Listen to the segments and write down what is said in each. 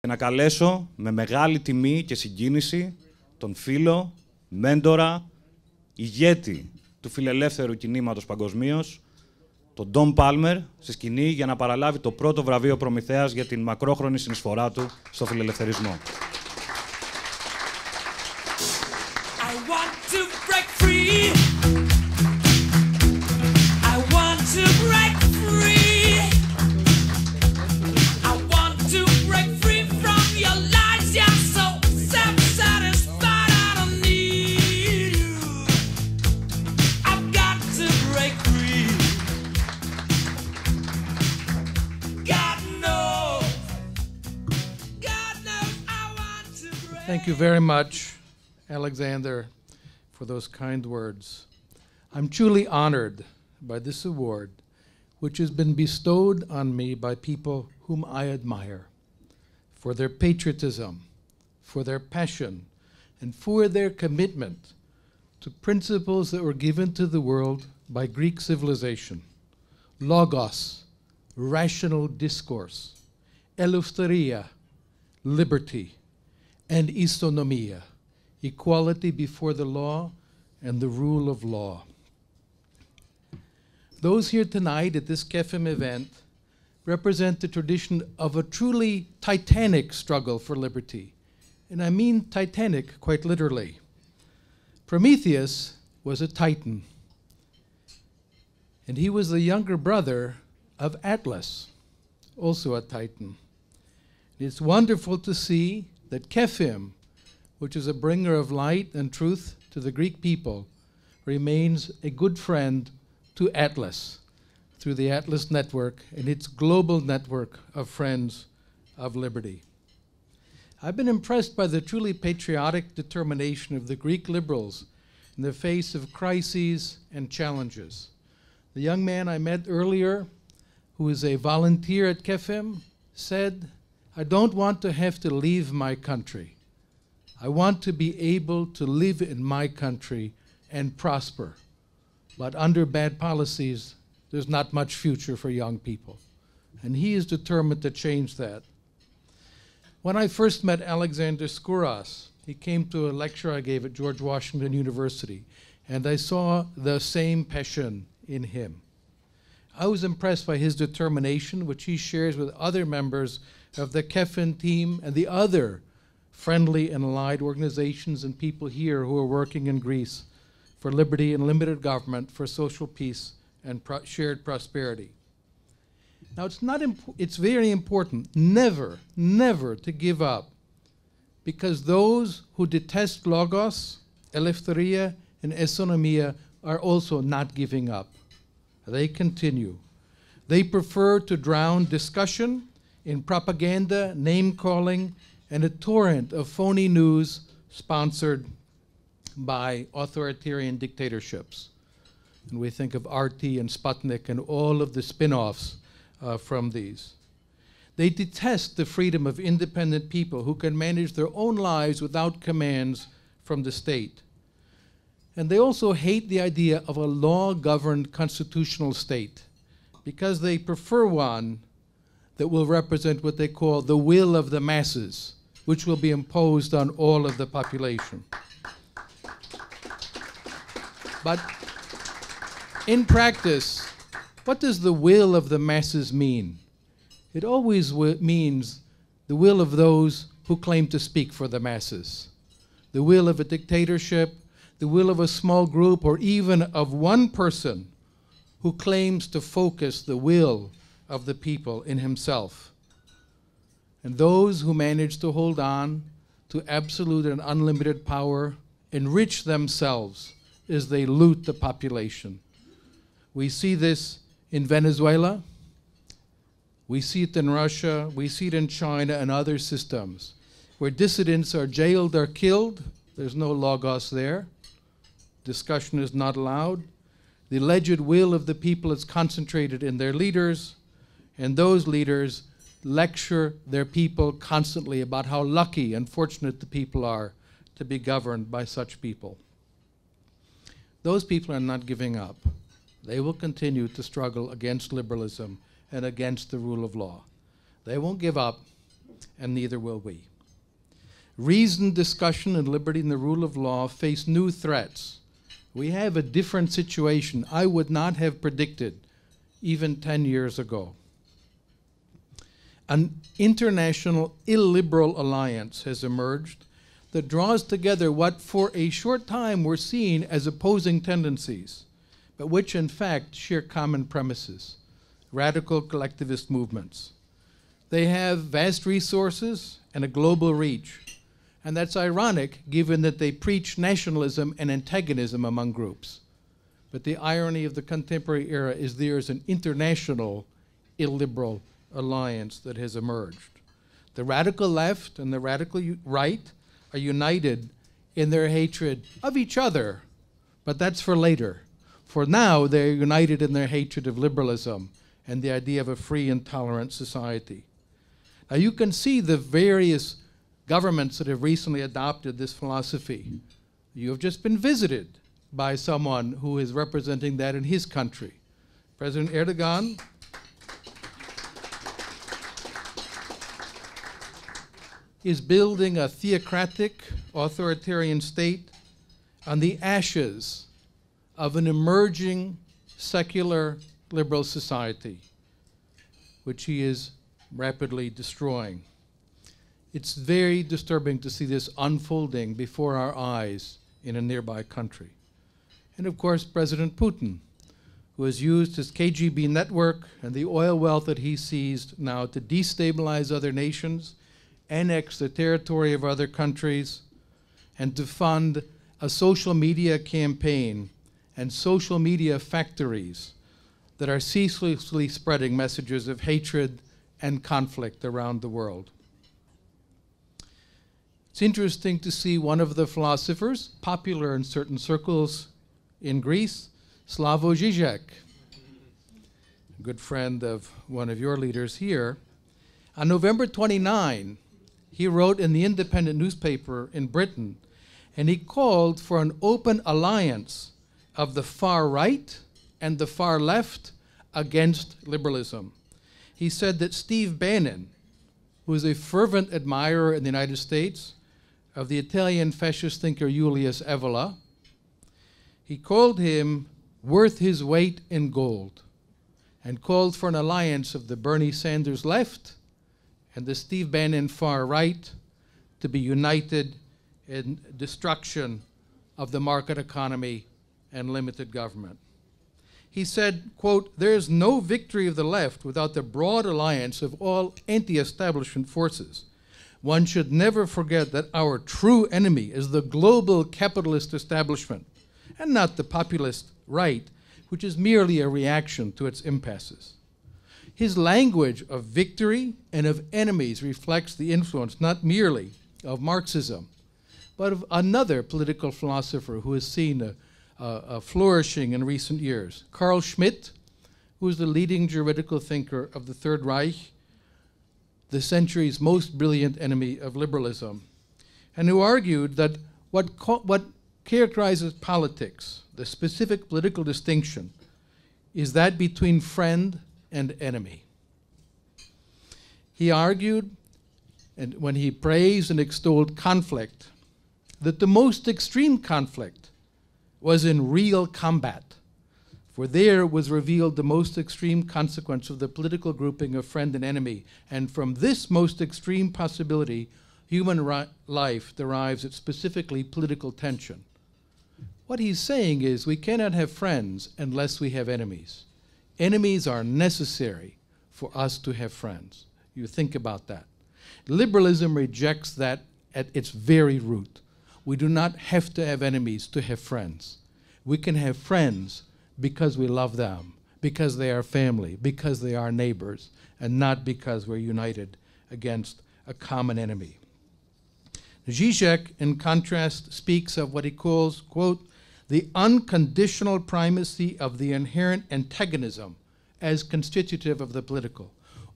Και να καλέσω με μεγάλη τιμή και συγκίνηση τον φίλο, μέντορα, ηγέτη του φιλελεύθερου κινήματος παγκοσμίως, τον Ντόν Πάλμερ, στη σκηνή για να παραλάβει το πρώτο βραβείο Προμηθέας για την μακρόχρονη συνεισφορά του στο φιλελευθερισμό. Thank you very much, Alexander, for those kind words. I'm truly honored by this award, which has been bestowed on me by people whom I admire, for their patriotism, for their passion, and for their commitment to principles that were given to the world by Greek civilization: logos, rational discourse; eleutheria, liberty; and istonomia, equality before the law and the rule of law. Those here tonight at this ΚΕΦίΜ event represent the tradition of a truly titanic struggle for liberty. And I mean titanic quite literally. Prometheus was a titan, and he was the younger brother of Atlas, also a titan. It's wonderful to see that ΚΕΦίΜ, which is a bringer of light and truth to the Greek people, remains a good friend to Atlas through the Atlas Network and its global network of friends of liberty. I've been impressed by the truly patriotic determination of the Greek liberals in the face of crises and challenges. The young man I met earlier, who is a volunteer at ΚΕΦίΜ, said, "I don't want to have to leave my country. I want to be able to live in my country and prosper. But under bad policies, there's not much future for young people." And he is determined to change that. When I first met Alexander Skouras, he came to a lecture I gave at George Washington University, and I saw the same passion in him. I was impressed by his determination, which he shares with other members of the ΚΕΦίΜ team and the other friendly and allied organizations and people here who are working in Greece for liberty and limited government, for social peace and shared prosperity. Now it's very important never to give up, because those who detest logos, eleftheria, and istonomia are also not giving up. They continue. They prefer to drown discussion in propaganda, name-calling, and a torrent of phony news sponsored by authoritarian dictatorships. And we think of RT and Sputnik and all of the spin-offs from these. They detest the freedom of independent people who can manage their own lives without commands from the state. And they also hate the idea of a law-governed constitutional state, because they prefer one that will represent what they call the will of the masses, which will be imposed on all of the population. But in practice, what does the will of the masses mean? It always means the will of those who claim to speak for the masses, the will of a dictatorship, the will of a small group, or even of one person who claims to focus the will of the people in himself. And those who manage to hold on to absolute and unlimited power enrich themselves as they loot the population. We see this in Venezuela, we see it in Russia, we see it in China and other systems, where dissidents are jailed or killed. There's no logos there. Discussion is not allowed. The alleged will of the people is concentrated in their leaders, and those leaders lecture their people constantly about how lucky and fortunate the people are to be governed by such people. Those people are not giving up. They will continue to struggle against liberalism and against the rule of law. They won't give up. and neither will we. Reasoned discussion and liberty and the rule of law face new threats. We have a different situation I would not have predicted even 10 years ago. An international illiberal alliance has emerged that draws together what for a short time were seen as opposing tendencies, but which in fact share common premises, radical collectivist movements. They have vast resources and a global reach, and that's ironic given that they preach nationalism and antagonism among groups. But the irony of the contemporary era is there is an international illiberal alliance that has emerged. The radical left and the radical right are united in their hatred of each other, but that's for later. For now, they're united in their hatred of liberalism and the idea of a free and tolerant society. Now you can see the various governments that have recently adopted this philosophy. You have just been visited by someone who is representing that in his country. President Erdogan is building a theocratic, authoritarian state on the ashes of an emerging secular liberal society, which he is rapidly destroying. It's very disturbing to see this unfolding before our eyes in a nearby country. And of course, President Putin, who has used his KGB network and the oil wealth that he seized now to destabilize other nations, annex the territory of other countries, and to fund a social media campaign and social media factories that are ceaselessly spreading messages of hatred and conflict around the world. It's interesting to see one of the philosophers, popular in certain circles in Greece, Slavoj Žižek, a good friend of one of your leaders here. On November 29, he wrote in the independent newspaper in Britain, and he called for an open alliance of the far right and the far left against liberalism. He said that Steve Bannon, who is a fervent admirer in the United States of the Italian fascist thinker Julius Evola, he called him worth his weight in gold and called for an alliance of the Bernie Sanders left and the Steve Bannon far right to be united in destruction of the market economy and limited government. He said, quote, "There is no victory of the left without the broad alliance of all anti-establishment forces. One should never forget that our true enemy is the global capitalist establishment and not the populist right, which is merely a reaction to its impasses." His language of victory and of enemies reflects the influence not merely of Marxism, but of another political philosopher who has seen a flourishing in recent years, Carl Schmitt, who is the leading juridical thinker of the Third Reich, the century's most brilliant enemy of liberalism, and who argued that what characterizes politics, the specific political distinction, is that between friend and enemy. He argued, and when he praised and extolled conflict, that the most extreme conflict was in real combat, for there was revealed the most extreme consequence of the political grouping of friend and enemy, and from this most extreme possibility, human life derives its specifically political tension. What he's saying is we cannot have friends unless we have enemies. Enemies are necessary for us to have friends. You think about that. Liberalism rejects that at its very root. We do not have to have enemies to have friends. We can have friends because we love them, because they are family, because they are neighbors, and not because we're united against a common enemy. Zizek, in contrast, speaks of what he calls, quote, the unconditional primacy of the inherent antagonism as constitutive of the political.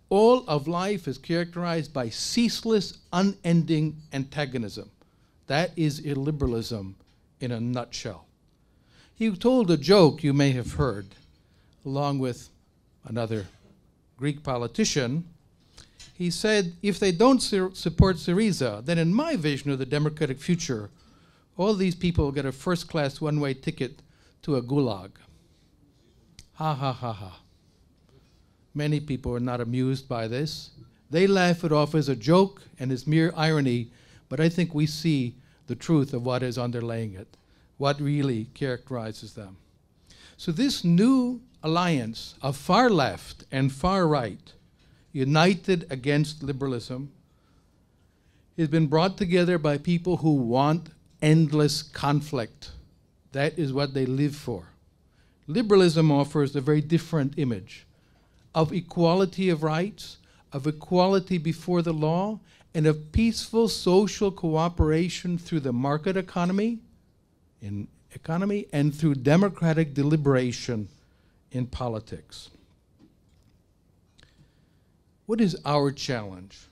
All of life is characterized by ceaseless, unending antagonism. That is illiberalism in a nutshell. He told a joke you may have heard, along with another Greek politician. he said, if they don't support Syriza, then in my vision of the democratic future, all these people will get a first-class one-way ticket to a gulag. Ha ha ha ha. Many people are not amused by this. They laugh it off as a joke and as mere irony, but I think we see the truth of what is underlaying it, what really characterizes them. So this new alliance of far left and far right, united against liberalism, has been brought together by people who want endless conflict. That is what they live for. Liberalism offers a very different image of equality of rights, of equality before the law, and of peaceful social cooperation through the market economy, and through democratic deliberation in politics. What is our challenge?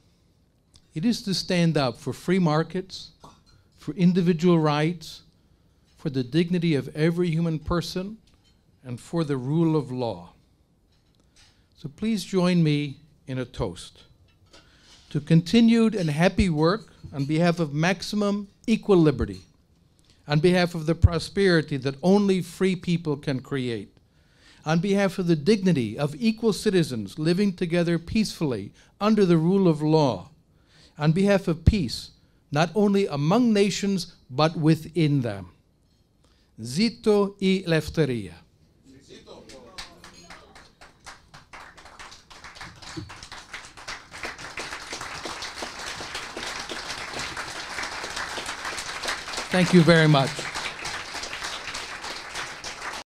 It is to stand up for free markets, for individual rights, for the dignity of every human person, and for the rule of law. So please join me in a toast to continued and happy work on behalf of maximum equal liberty, on behalf of the prosperity that only free people can create, on behalf of the dignity of equal citizens living together peacefully under the rule of law, on behalf of peace, not only among nations, but within them. Zito y Lefteria. Thank you very much.